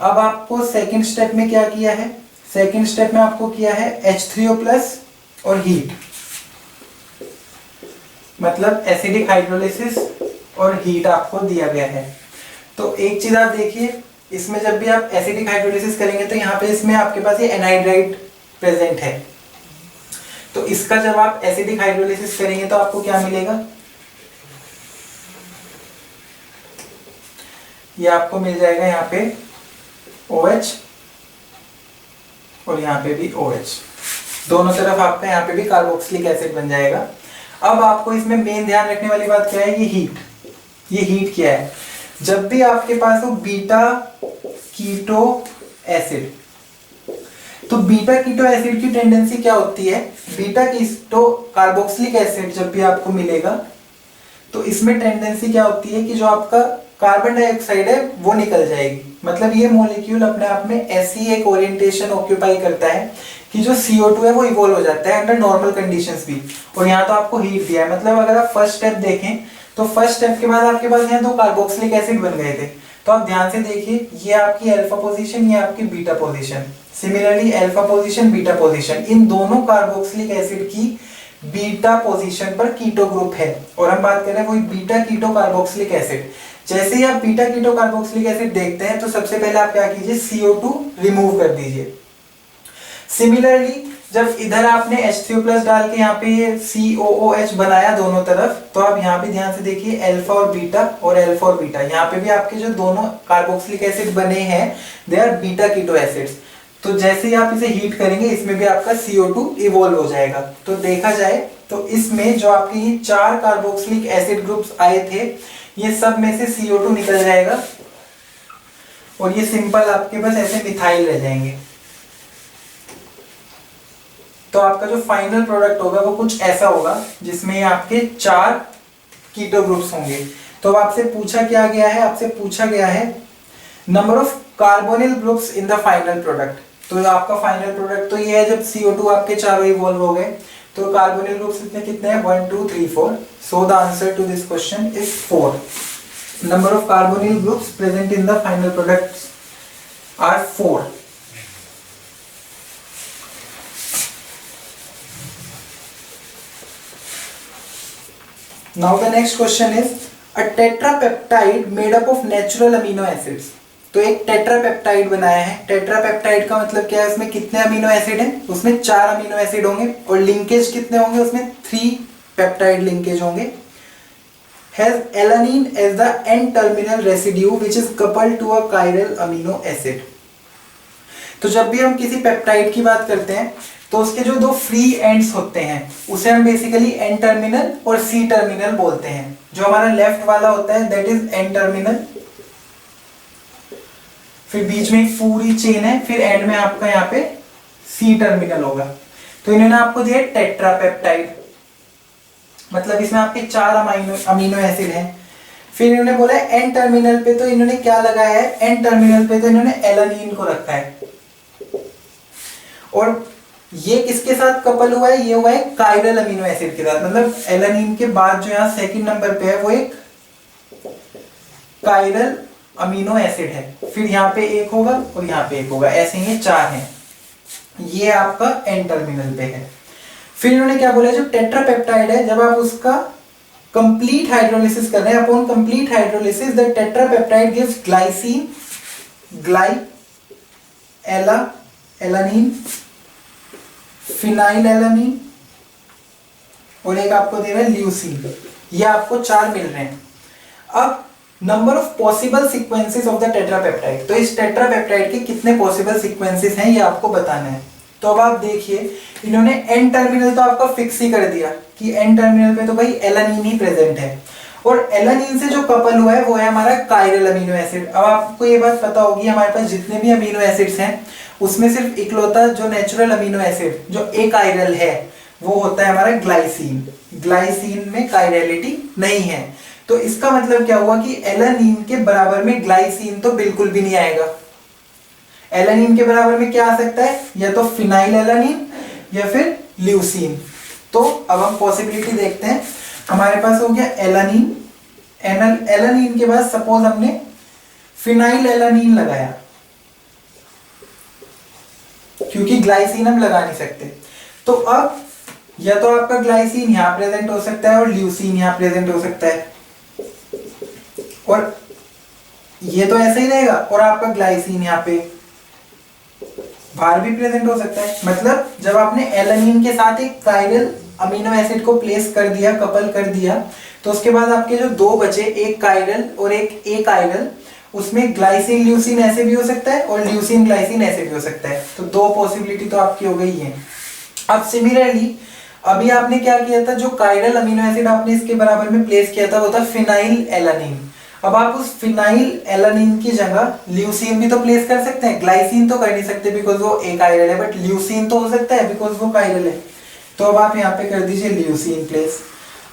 अब आपको सेकंड स्टेप में क्या किया है, सेकंड स्टेप में आपको किया है H3O+ और हीट, मतलब एसिडिक हाइड्रोलिसिस और हीट आपको दिया गया है। तो एक चीज आप देखिए, इसमें जब भी आप एसिडिक हाइड्रोलिसिस करेंगे तो यहाँ पे इसमें आपके पास ये एनहाइड्राइड प्रेजेंट है, तो इसका जब आप एसिडिक हाइड्रोलिसिस करेंगे तो आपको क्या मिलेगा, ये आपको मिल जाएगा यहाँ पे OH और यहाँ पे भी OH। दोनों तरफ आपका यहाँ पे भी कार्बोक्सिलिक एसिड बन जाएगा। अब आपको इसमें मेन ध्यान रखने वाली बात क्या है, ये हीट। ये हीट क्या है, जब भी आपके पास हो बीटा कीटो एसिड, तो बीटा कीटो एसिड की टेंडेंसी क्या होती है, बीटा कीटो कार्बोक्सिलिक एसिड जब भी आपको मिलेगा तो इसमें टेंडेंसी क्या होती है कि जो आपका कार्बन डाइऑक्साइड है वो निकल जाएगी। मतलब ये मॉलिक्यूल अपने आप में ऐसी एक ओरिएंटेशन ऑक्यूपाई करता है कि जो CO2 है वो इवॉल्व हो जाता है अंडर नॉर्मल कंडीशंस भी। और यहाँ तो आपको हीट दिया है, मतलब अगर आप फर्स्ट स्टेप देखें तो फर्स्ट स्टेप के बाद आपके पास यहाँ दो कार्बोक्सिलिक एसिड बन गए थे। तो आप ध्यान से देखिए, ये आपकी अल्फा पोजीशन, ये आपकी beta position. Similarly alpha position, beta position, इन दोनों कार्बोक्सिलिक एसिड की बीटा पोजीशन पर कीटो ग्रुप है। और हम बात कर रहे हैं वही बीटा कीटो कार्बोक्सिलिक एसिड। जैसे ही आप बीटा कीटो कार्बोक्सिलिक एसिड देखते हैं तो सबसे पहले आप क्या कीजिए, CO2 रिमूव कर दीजिए। सिमिलरली जब इधर आपने H3+ डाल के यहाँ पे COOH बनाया दोनों तरफ, तो आप यहाँ पे ध्यान से देखिए अल्फा और बीटा और अल्फा और बीटा, यहाँ पे भी आपके जो दोनों कार्बोक्सिलिक एसिड बने हैं they are beta keto acids. तो जैसे ही आप इसे हीट करेंगे इसमें भी आपका CO2 इवॉल्व हो जाएगा। तो देखा जाए तो इसमें जो आपके ये 4 कार्बोक्सिलिक एसिड ग्रुप्स आए थे, ये सब में से CO2 निकल जाएगा और ये सिंपल आपके पास ऐसे मिथाइल रह जाएंगे। तो आपका जो फाइनल प्रोडक्ट होगा वो कुछ ऐसा होगा जिसमें आपके 4 कीटो ग्रुप्स होंगे। तो अब आपसे पूछा क्या गया है, आपसे पूछा गया है number of carbonyl groups in the final product. तो आपका फाइनल प्रोडक्ट तो ये है जब CO2 आपके चारों इवॉल्व हो गए, तो कार्बोनिल ग्रुप्स कितने हैं, 1 2 3 4। So the answer to this question is 4। Number of carbonyl groups present in the final product are 4। Now the next question is a tetrapeptide made up of natural amino acids। तो एक tetrapeptide बनाया है। Tetrapeptide का मतलब क्या है, उसमें कितने अमीनो एसिड हैं, उसमें 4 अमीनो एसिड होंगे और लिंकेज कितने होंगे, उसमें 3 पेप्टाइड लिंकेज होंगे। Has alanine as the N terminal residue which is coupled to a chiral amino acid। तो जब भी हम किसी पेप्टाइड की बात करते हैं तो उसके जो 2 फ्री एंड्स होते हैं उसे हम बेसिकली एन टर्मिनल और सी टर्मिनल बोलते हैं। जो हमारा लेफ्ट वाला होता है दैट इज एन टर्मिनल, फिर बीच में एक पूरी चेन है, फिर एंड में आपका यहाँ पे सी टर्मिनल होगा। तो इन्होंने आपको दिया टेट्रापेप्टाइड, मतलब इसमें आपके 4 अमीनो एसिड हैं। फिर इन्होंने बोला एन टर्मिनल पे, तो इन्होंने क्या लगाया है, एन टर्मिनल पे तो इन्होंने एलानिन को रखा है। और ये किसके साथ कपल हुआ है, ये हुआ है कायरल अमीनो एसिड के साथ। मतलब एलानिन के बाद जो यहाँ सेकंड नंबर पे है वो एक कायरल अमीनो एसिड है। फिर यहाँ पे एक होगा और यहाँ पे एक होगा, ऐसे ये 4 हैं। ये आपका एन टर्मिनल पे है। फिर इन्होंने क्या बोला, जो टेट्रापेप्टाइड है जब आप उसका कंप्लीट हाइड्रोलिसिस कर रहे हैं, upon complete hydrolysis the tetrapeptide gives glycine, alanine, phenyl alanine और एक आपको दे रहा है ल्यूसीन। ये आपको 4 मिल रहे हैं। अब number of possible sequences of the tetrapeptide, तो इस टेट्रापेप्टाइड के कितने पॉसिबल सीक्वेंसेस हैं ये आपको बताना है। तो अब आप देखिए, इन्होंने एन टर्मिनल तो आपका फिक्स ही कर दिया कि एन टर्मिनल पे तो भाई एलानिन ही प्रेजेंट है, और एलानिन से जो कपल हुआ है वो है हमारा कायरल अमीनो एसिड। अब आपको ये बात पता होगी, हमारे पास जितने भी अमीनो एसिड्स हैं उसमें सिर्फ इकलौता जो नेचुरल अमीनो एसिड जो अकायरल है वो होता है हमारा ग्लाइसिन। ग्लाइसिन में कायरलिटी नहीं है। तो इसका मतलब क्या हुआ कि एलानिन के बराबर में ग्लाइसिन तो बिल्कुल भी नहीं आएगा। एलानिन के बराबर में क्या आ सकता है, या तो फिनाइल एलानिन या फिर ल्यूसीन। तो अब हम पॉसिबिलिटी देखते हैं। हमारे पास हो गया एलानिन, एलानिन के बाद सपोज हमने फिनाइल एलानिन लगाया, क्योंकि ग्लाइसिन हम लगा नहीं सकते। तो अब या तो आपका ग्लाइसिन यहां प्रेजेंट हो सकता है और ल्यूसीन यहां प्रेजेंट हो सकता है, और ये तो ऐसे ही रहेगा, और आपका ग्लाइसिन यहाँ पे बाहर भी प्रेजेंट हो सकता है। मतलब जब आपने एलानिन के साथ एक कायरल अमीनो एसिड को प्लेस कर दिया, कपल कर दिया, तो उसके बाद आपके जो 2 बचे, एक कायरल और एक अकायरल, उसमें ग्लाइसिन ल्यूसीन ऐसे भी हो सकता है और ल्यूसीन ग्लाइसिन ऐसे भी हो सकता है। तो 2 पॉसिबिलिटी तो आपकी हो गई है। अब सिमिलरली अभी आपने क्या किया था, जो कायरल अमीनो एसिड आपने इसके बराबर में प्लेस किया था वो था फिनाइल एलानिन। अब आप उस फिनाइल एलानिन की जगह ल्यूसीन भी तो प्लेस कर सकते हैं, ग्लाइसिन तो कर नहीं सकते बिकॉज वो अकायरल है, बट ल्यूसीन तो हो सकता है बिकॉज वो कायरल है। तो अब आप यहाँ पे कर दीजिए ल्यूसीन प्लेस।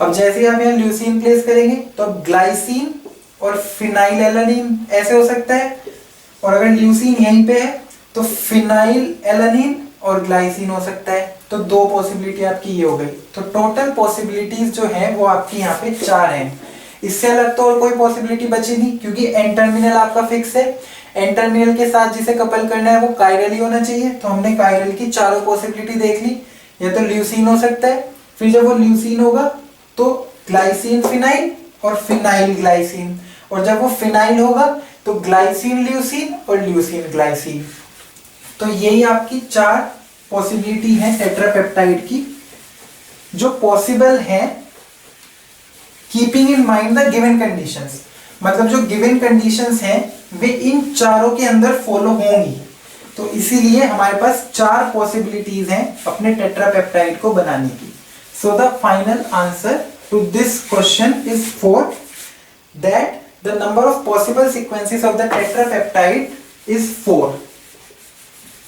अब जैसे ही आप यहाँ ल्यूसीन प्लेस करेंगे तो अब ग्लाइसिन और फिनाइल एलानिन ऐसे हो सकता है, और अगर ल्यूसीन यहीं पे है तो फिनाइल एलानिन और ग्लाइसिन हो सकता है। तो दो पॉसिबिलिटी आपकी ये हो गई। तो टोटल पॉसिबिलिटीज जो है वो आपकी यहाँ पे 4 हैं। इससे अलग तो और कोई पॉसिबिलिटी बची नहीं, क्योंकि एन टर्मिनल आपका फिक्स है। एन टर्मिनल के साथ जिसे कपल करना है वो कायरल ही होना चाहिए। तो हमने कायरल की चारों पॉसिबिलिटी देख ली। या तो ल्यूसीन हो सकता है, फिर जब वो ल्यूसीन होगा तो ग्लाइसिन फिनाइल और फिनाइल ग्लाइसिन, और जब वो फिनाइल होगा तो ग्लाइसिन ल्यूसीन और ल्यूसीन ग्लाइसिन। तो यही आपकी 4 पॉसिबिलिटी है टेट्रापेप्टाइड की, जो पॉसिबल है keeping in mind the given conditions. मतलब जो गिवन कंडीशंस हैं वे इन चारों के अंदर फॉलो होंगी। तो इसीलिए हमारे पास 4 पॉसिबिलिटीज हैं अपने टेट्रापेप्टाइड को बनाने की। So the final answer to this question is 4, that the number of possible sequences of the tetrapeptide is 4।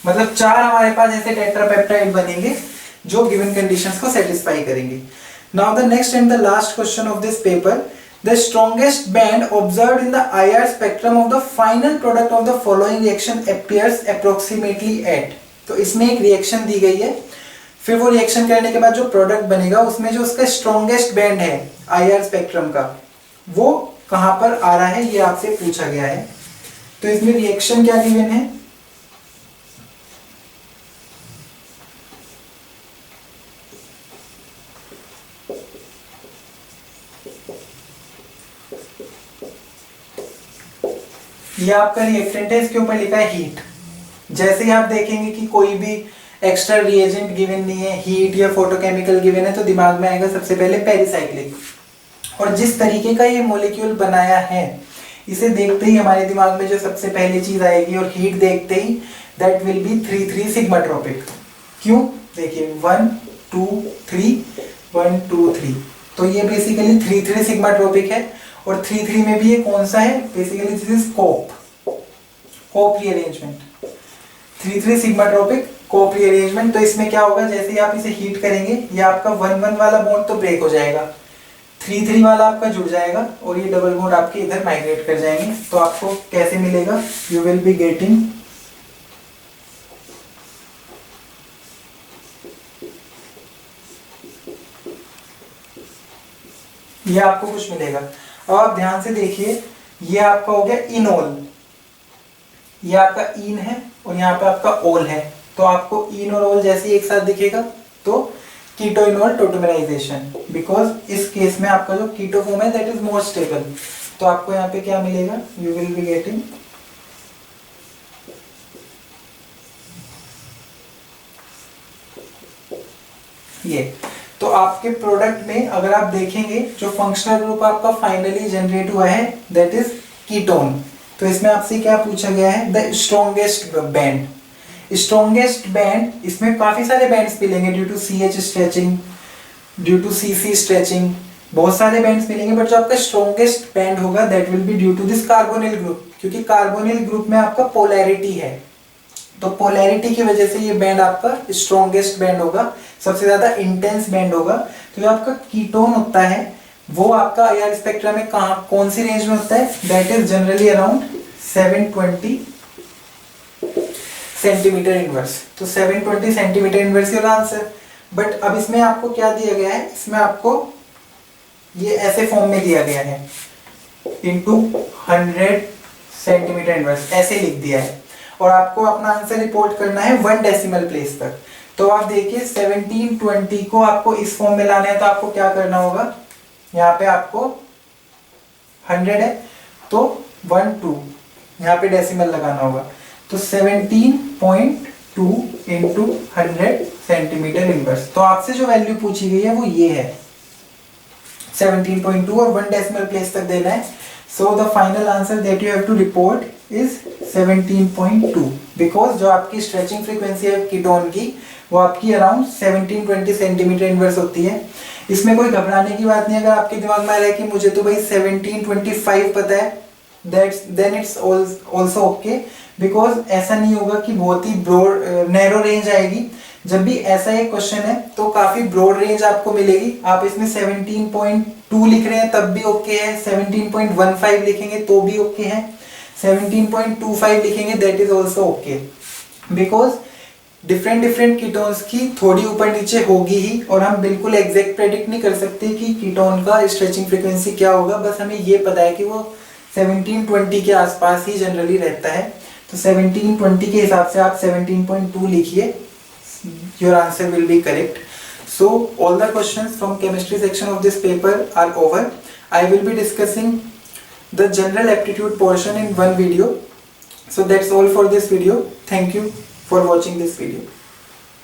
मतलब 4 हमारे पास ऐसे टेट्रापेप्टाइड बनेंगे जो गिवन कंडीशंस को सेटिस्फाई करेंगे। Now the next and the last question of this paper, the strongest band observed in the IR spectrum of the final product of the following reaction appears approximately at. तो इसमें एक reaction दी गई है, फिर वो reaction करने के बाद जो प्रोडक्ट बनेगा उसमें जो उसका स्ट्रॉन्गेस्ट बैंड है IR स्पेक्ट्रम का वो कहां पर आ रहा है, ये आपसे पूछा गया है। तो इसमें रिएक्शन क्या गिवन है, ये आपका रिएक्टेंट है, इसके ऊपर लिखा है हीट। जैसे ही आप देखेंगे कि कोई भी एक्स्ट्रा रिएजेंट गिवन नहीं है, हीट या फोटोकेमिकल गिवन है, तो दिमाग में आएगा सबसे पहले पेरिसाइक्लिक। और जिस तरीके का ये मॉलिक्यूल बनाया है, इसे देखते ही हमारे दिमाग में जो सबसे पहली चीज आएगी, और हीट देखते ही दैट विल बी 3,3 सिग्माट्रोपिक। क्यों, देखिए 1 2 3 1 2 3, तो ये बेसिकली 3,3 सिग्माट्रोपिक है। और 3,3 में भी ये कौन सा है, basically this is Cope rearrangement. 3,3 sigmatropic Cope rearrangement. तो इसमें क्या होगा, जैसे ही आप इसे हीट करेंगे ये आपका 1,1 वाला बॉन्ड तो ब्रेक हो जाएगा, 3,3 वाला आपका जुड़ जाएगा, और ये डबल बॉन्ड आपके इधर माइग्रेट कर जाएंगे। तो आपको कैसे मिलेगा, यू विल बी गेटिंग ये आपको कुछ मिलेगा। अब आप ध्यान से देखिए, ये आपका हो गया इनोल, ये आपका इन है और यहाँ पे आपका ओल है। तो आपको इन और ओल जैसे एक साथ दिखेगा तो कीटोइनोल टोटोमराइजेशन, बिकॉज इस केस में आपका जो कीटो फॉर्म है दैट इज मोर स्टेबल। तो आपको यहाँ पे क्या मिलेगा, यू विल बी गेटिंग ये। तो आपके प्रोडक्ट में अगर आप देखेंगे जो फंक्शनल ग्रुप आपका फाइनली जनरेट हुआ है दैट इज कीटोन। तो इसमें आपसे क्या पूछा गया है, the strongest band. Strongest band, इसमें काफी सारे बैंड्स मिलेंगे, due to CH stretching, due to CC stretching, बहुत सारे बैंड्स मिलेंगे, बट जो आपका स्ट्रॉन्गेस्ट बैंड होगा that will be due to this carbonyl group, क्योंकि कार्बोनिल ग्रुप में आपका पोलैरिटी है। तो पोलैरिटी की वजह से ये बैंड आपका स्ट्रॉन्गेस्ट बैंड होगा, सबसे ज्यादा इंटेंस बैंड होगा। तो जो आपका कीटोन होता है वो आपका IR स्पेक्ट्रम में कौन सी रेंज में होता है, that is generally around 720 centimetre inverse. तो 720 centimetre inverse your answer. But अब इसमें आपको क्या दिया गया है, इसमें आपको ये ऐसे फॉर्म में दिया गया है, इंटू 100 सेंटीमीटर इनवर्स ऐसे लिख दिया है, और आपको अपना आंसर रिपोर्ट करना है 1 डेसिमल प्लेस तक। तो आप देखिए 1720 को आपको इस फॉर्म में लाना है, तो आपको क्या करना होगा, यहाँ पे आपको 100 है तो 1 2 यहाँ पे डेसिमल लगाना होगा। तो 17.2 इंटू 100 सेंटीमीटर इनवर्स। तो आपसे जो वैल्यू पूछी गई है वो ये है 17.2, और 1 डेसिमल प्लेस तक देना है। So the final answer that you have to report is 17.2 because जो आपकी स्ट्रेचिंग फ्रीक्वेंसी है कीटोन की वो आपकी अराउंड 17-20 सेंटीमीटर इनवर्स होती है। इसमें कोई घबराने की बात नहीं। अगर आपके दिमाग में आ रहा है कि मुझे तो भाई 17-25 पता है, then it's also okay, because ऐसा नहीं होगा कि बहुत ही ब्रॉड नैरो रेंज आएगी। जब भी ऐसा एक क्वेश्चन है तो काफी ब्रॉड रेंज आपको मिलेगी। आप इसमें 17.2 लिख रहे हैं तब भी ओके है, 17.15 लिखेंगे तो भी ओके है, 17.25 लिखेंगे that is also okay, because different ketones की थोड़ी ऊपर नीचे होगी ही, और हम बिल्कुल एग्जैक्ट प्रेडिक्ट नहीं कर सकते कि कीटोन का स्ट्रेचिंग फ्रीक्वेंसी क्या होगा। बस हमें ये पता है कि वो 17-20 के आसपास ही जनरली रहता है। तो 17-20 के हिसाब से आप 17.2 लिखिए, your answer will be correct. So all the questions from chemistry section of this paper are over. I will be discussing the general aptitude portion in one video. So that's all for this video. Thank you for watching this video.